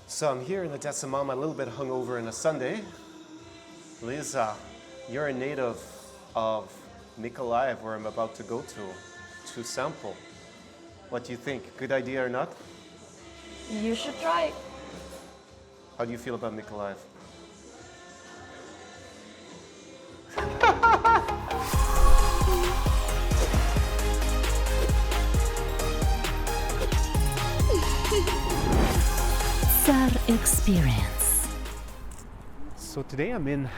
So I'm here in Odessa, Mom, a little bit hungover on a Sunday. Lisa, you're a native of Mykolaiv, where I'm about to go to sample. What do you think? Good idea or not? You should try. How do you feel about Mykolaiv? Tsar Experience. So today I'm in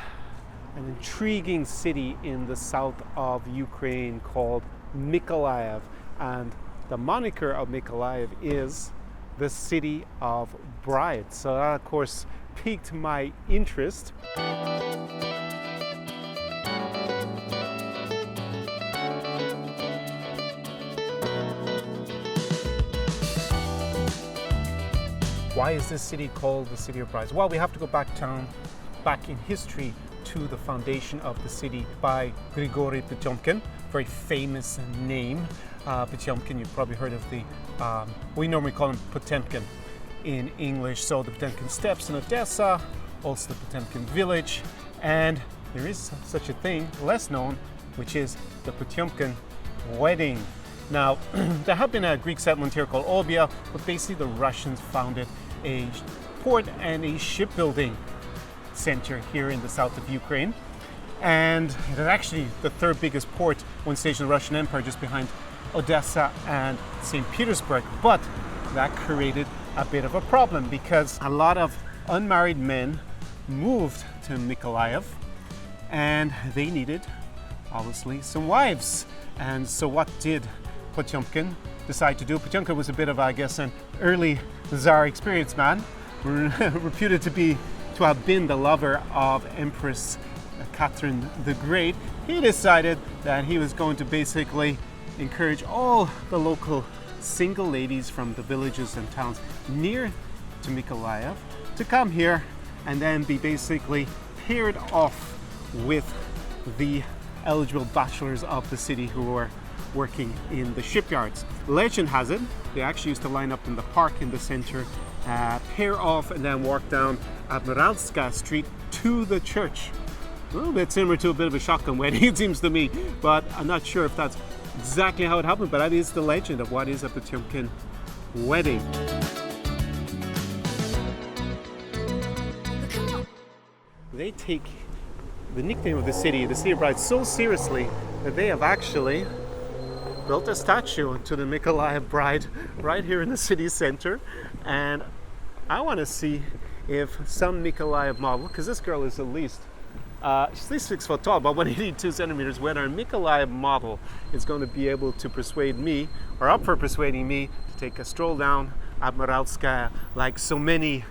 an intriguing city in the south of Ukraine called Mykolaiv, and the moniker of Mykolaiv is the city of brides. So that of course piqued my interest. Why is this city called the City of Brides? Well, we have to go back in history to the foundation of the city by Grigory Potyomkin, very famous name. Potyomkin, you've probably heard of we normally call him Potemkin in English. So the Potemkin Steppes in Odessa, also the Potemkin village, and there is such a thing, less known, which is the Potyomkin wedding. Now, there had been a Greek settlement here called Olbia, but basically the Russians founded a port and a shipbuilding center here in the south of Ukraine. And it is actually the third biggest port, one stage in the Russian Empire, just behind Odessa and St. Petersburg. But that created a bit of a problem because a lot of unmarried men moved to Mykolaiv and they needed, obviously, some wives. And so what did Potyomkin decide to do? Potyomkin was a bit of, I guess, an early Tsar experience man, reputed to have been the lover of Empress Catherine the Great. He decided that he was going to basically encourage all the local single ladies from the villages and towns near to Mykolaiv to come here and then be basically paired off with the eligible bachelors of the city who were working in the shipyards. Legend has it, they actually used to line up in the park in the center, pair off and then walk down Admiralskaya Street to the church. A little bit similar to a bit of a shotgun wedding, it seems to me, but I'm not sure if that's exactly how it happened, but that is the legend of what is a Potyomkin wedding. They take the nickname of the City of Brides, so seriously that they have actually built a statue to the Mykolaiv bride right here in the city center. And I want to see if some Mykolaiv model, because this girl is she's at least 6 foot tall, about 182 centimeters, whether a Mykolaiv model is going to be able to persuade me, or up for persuading me, to take a stroll down Admiralskaya like so many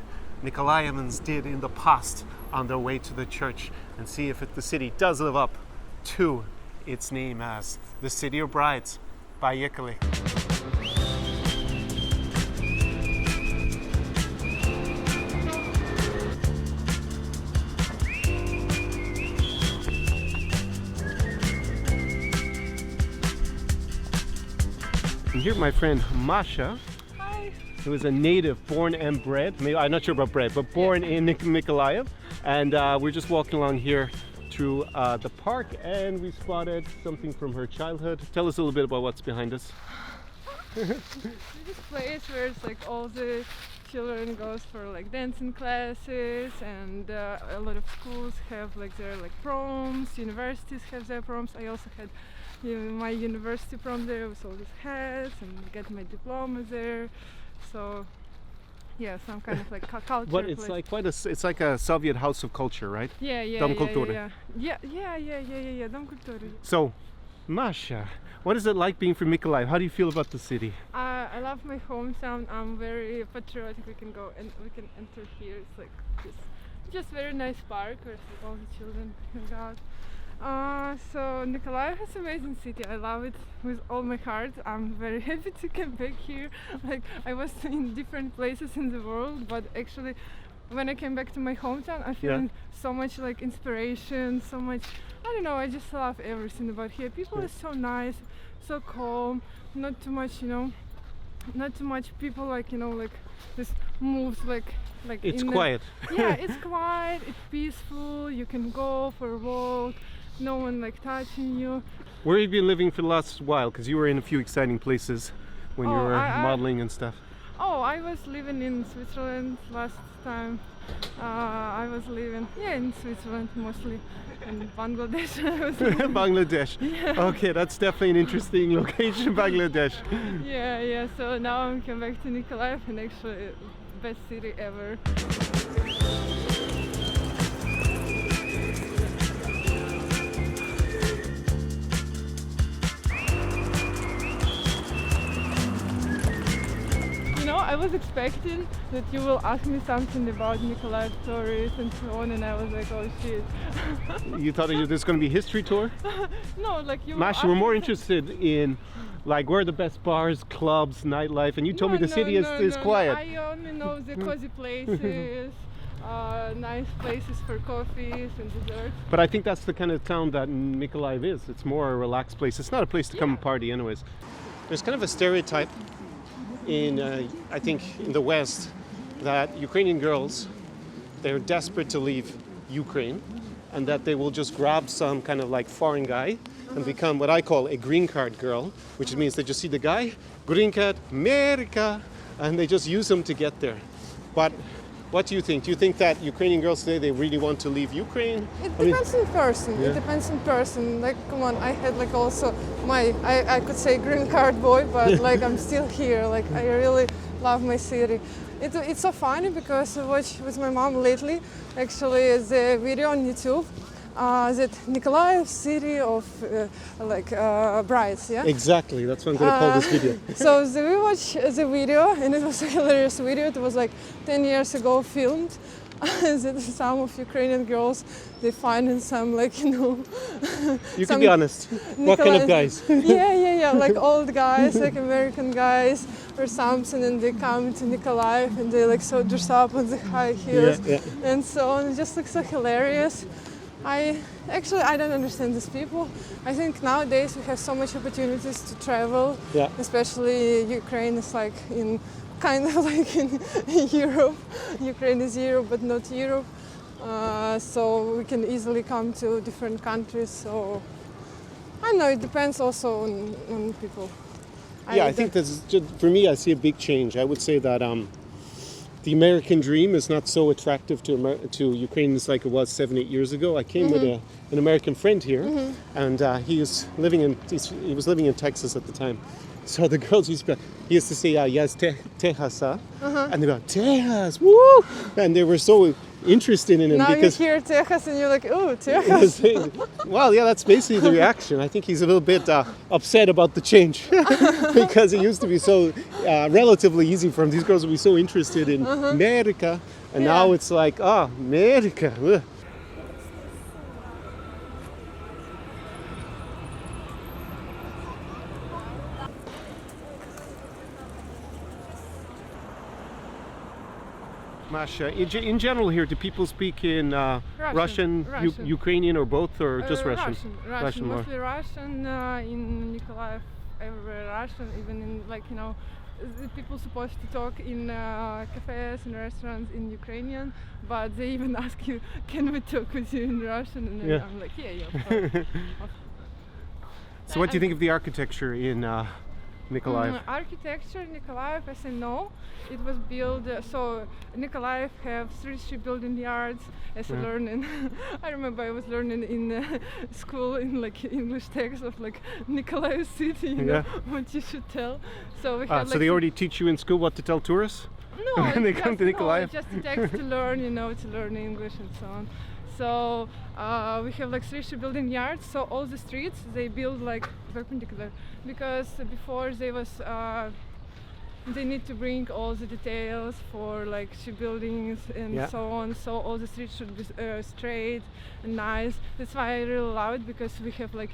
Nikolaevans did in the past on their way to the church, and see if the city does live up to its name as the City of Brides. Поехали. And here my friend Masha. Hi. Who is a native, born and bred, maybe, I'm not sure about bred, but born in Mykolaiv. And we're just walking along here through the park, and we spotted something from her childhood. Tell us a little bit about what's behind us. This place where it's like all the children goes for like dancing classes, and a lot of schools have like their like proms, universities have their proms. I also had my university prom there with all these hats, and get my diploma there. So yeah, some kind of like culture. But it's place. It's like a Soviet house of culture, right? Yeah, Dom kultury. Yeah, Dom kultury. So, Masha, what is it like being from Mykolaiv? How do you feel about the city? I love my hometown. I'm very patriotic. We can go and we can enter here. It's like just very nice park where all the children hang out. So Mykolaiv is an amazing city. I love it with all my heart. I'm very happy to come back here. Like, I was in different places in the world, but actually when I came back to my hometown, I feel so much like inspiration, so much, I don't know, I just love everything about here. People are so nice, so calm, not too much, not too much people like, like this moves like It's in quiet. yeah, it's quiet, it's peaceful, you can go for a walk, no one like touching you. Where have you been living for the last while? Because you were in a few exciting places when you Oh, were I- modeling and stuff. Oh, I was living in Switzerland last time. I was living in Switzerland mostly, in Bangladesh. I was living- Bangladesh. Okay, that's definitely an interesting location, Bangladesh. yeah. So now I'm coming back to Nikolaev, and actually best city ever. You know, I was expecting that you will ask me something about Nikolaev stories and so on, and I was like, oh shit. You thought this was going to be a history tour? No, like you. Masha, we're more interested in like where are the best bars, clubs, nightlife, and you told me the city is quiet. I only know the cozy places, nice places for coffees and desserts. But I think that's the kind of town that Mykolaiv is. It's more a relaxed place. It's not a place to come and party anyways. There's kind of a stereotype in, I think, in the West that Ukrainian girls, they're desperate to leave Ukraine and that they will just grab some kind of like foreign guy and become what I call a green card girl, which means they just see the guy, green card, America, and they just use them to get there. But what do you think? Do you think that Ukrainian girls today, they really want to leave Ukraine? It I mean- depends on person. Yeah. It depends on person. Like, come on, I had like also I could say green card boy, but like I'm still here. Like I really love my city. It's so funny because I watched with my mom lately, actually, the video on YouTube. That Nikolaev city of brides, yeah? Exactly, that's what I'm going to call this video. So we watched the video, and it was a hilarious video. It was like 10 years ago filmed. That some of Ukrainian girls they find in some You can some be honest. What kind of guys? yeah, like old guys, like American guys or something, and they come to Nikolaev and they like so dress up on the high heels Yeah. and so on. It just looks so hilarious. I don't understand these people. I think nowadays we have so much opportunities to travel, Yeah. especially Ukraine is like in kind of like in Europe. Ukraine is Europe, but not Europe. So we can easily come to different countries. So I don't know. It depends also on people. Yeah, I think that's just, for me. I see a big change. I would say that the American dream is not so attractive to Ukrainians like it was 7-8 years ago. I came with an American friend here, and he was living in Texas at the time. So the girls he used to say, yes, Texas, and they go, Texas, woo! And they were so interested in him now because you hear Texas and you're like, oh, Texas. well, yeah, that's basically the reaction. I think he's a little bit upset about the change because it used to be so relatively easy for him. These girls would be so interested in America, and now it's like, America. Ugh. Masha, in general here, do people speak in Russian, Russian. Ukrainian, or both, or just Russian? Russian, more. mostly Russian. In Nikolaev, everywhere Russian. Even in the people supposed to talk in cafes and restaurants in Ukrainian, but they even ask you, "Can we talk with you in Russian?" And then Yeah. I'm like, "Yeah, of course." So what do you think of the architecture in Mykolaiv? Architecture in Nikolaev, as I know, it was built. So Nikolaev have 3 building yards. As I learned in, I remember I was learning in school in like English text of like Nikolaev city, you know, what you should tell. So we had So they already teach you in school what to tell tourists? no, when they it's come to just- Nikolaev? No, it's just a text to learn, to learn English and so on. So we have like 3 building yards. So all the streets they build like perpendicular because before they need to bring all the details for like buildings and so on. So all the streets should be straight and nice. That's why I really love it because we have like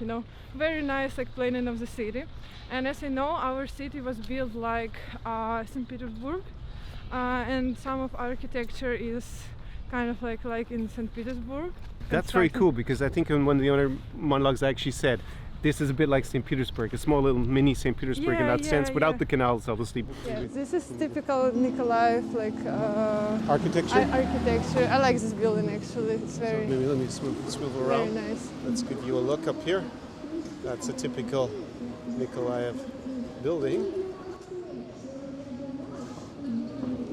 very nice like planning of the city. And as I know, our city was built like St. Petersburg, and some of architecture is kind of like in St. Petersburg. That's very cool because I think in one of the other monologues I actually said This is a bit like St. Petersburg, a small little mini St. Petersburg in Yeah, that sense, yeah, without yeah. the canals, obviously. Yeah, this is typical Nikolaev Architecture. architecture. I like this building actually. It's very Maybe let me swivel very around. nice. Let's give you a look up here. That's a typical Nikolaev building.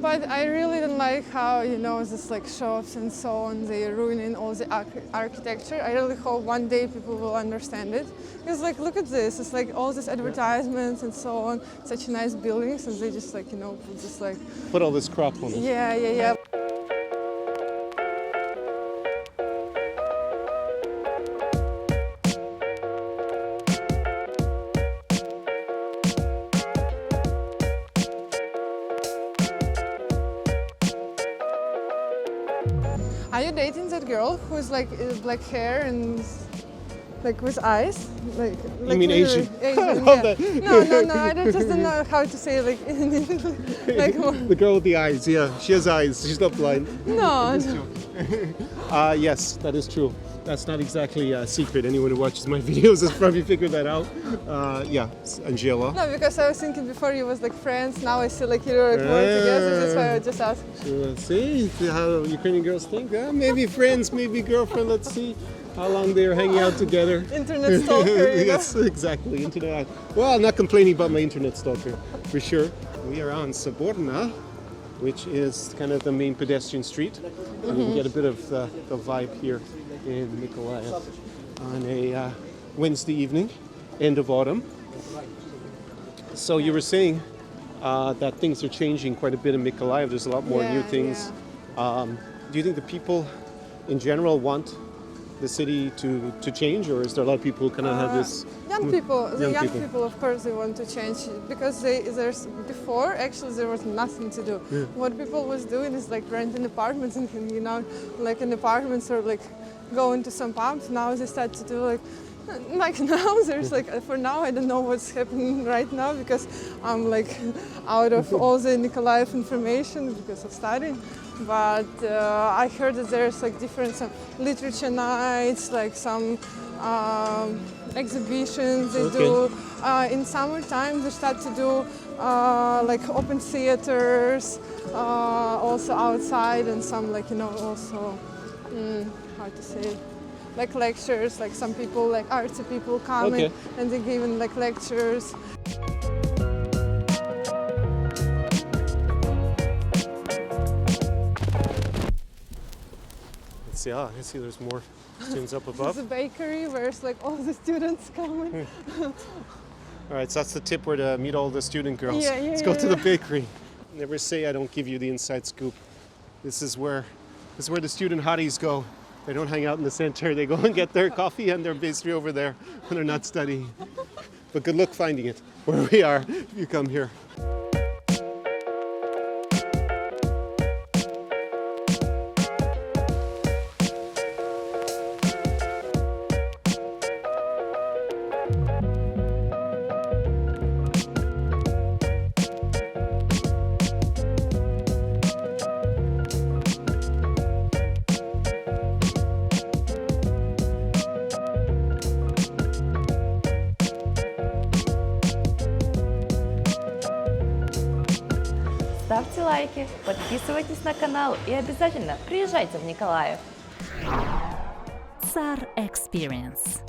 But I really don't like how, this like shops and so on, they're ruining all the architecture. I really hope one day people will understand it. Because like, look at this, it's like all these advertisements and so on, such nice buildings, and they just like, put this like, Put all this crap on it. yeah. Are you dating that girl who's like black hair and like with eyes? Like mean really Asian? Asian, Love yeah. that. No, I just don't know how to say like in English. Like The girl with the eyes, yeah. She has eyes. She's not blind. no. Yes, that is true. That's not exactly a secret. Anyone who watches my videos has probably figured that out. Yeah, it's Angela. No, because I was thinking before you was like friends. Now I see like you're like work together. That's why I just asked. See how Ukrainian girls think? Maybe friends, maybe girlfriend. Let's see how long they're hanging out together. Internet stalker. Yes, exactly. Internet. Well, I'm not complaining about my internet stalker, for sure. We are on Saborna, which is kind of the main pedestrian street. And you can get a bit of the vibe here in Nikolaev on a Wednesday evening, end of autumn. So you were saying that things are changing quite a bit in Mykolaiv. There's a lot more new Yeah, things. Do you think the people in general want the city to change, or is there a lot of people who kind of have this? Young people, Young people. people, of course, they want to change because there's before actually there was nothing to do. Yeah. What people was doing is like renting apartments and like in apartments or like going to some pubs. Now they start to do like now there's like for now I don't know what's happening right now because I'm like out of all the Nikolaev information because of studying. But I heard that there's like different some literature nights, like some exhibitions they do. In summertime they start to do like open theaters, also outside, and some like also how to say, like lectures. Like some people, like artsy people, come Okay. and they give like lectures. Yeah, I see there's more students up This above. is a bakery where it's like all the students coming. All right, so that's the tip where to meet all the student girls. Yeah, Let's go to yeah. the bakery. Never say I don't give you the inside scoop. This is where the student hotties go. They don't hang out in the center. They go and get their coffee and their pastry over there when they're not studying. But good luck finding it where we are if you come here. Ставьте лайки, подписывайтесь на канал и обязательно приезжайте в Николаев. Tsar Experience.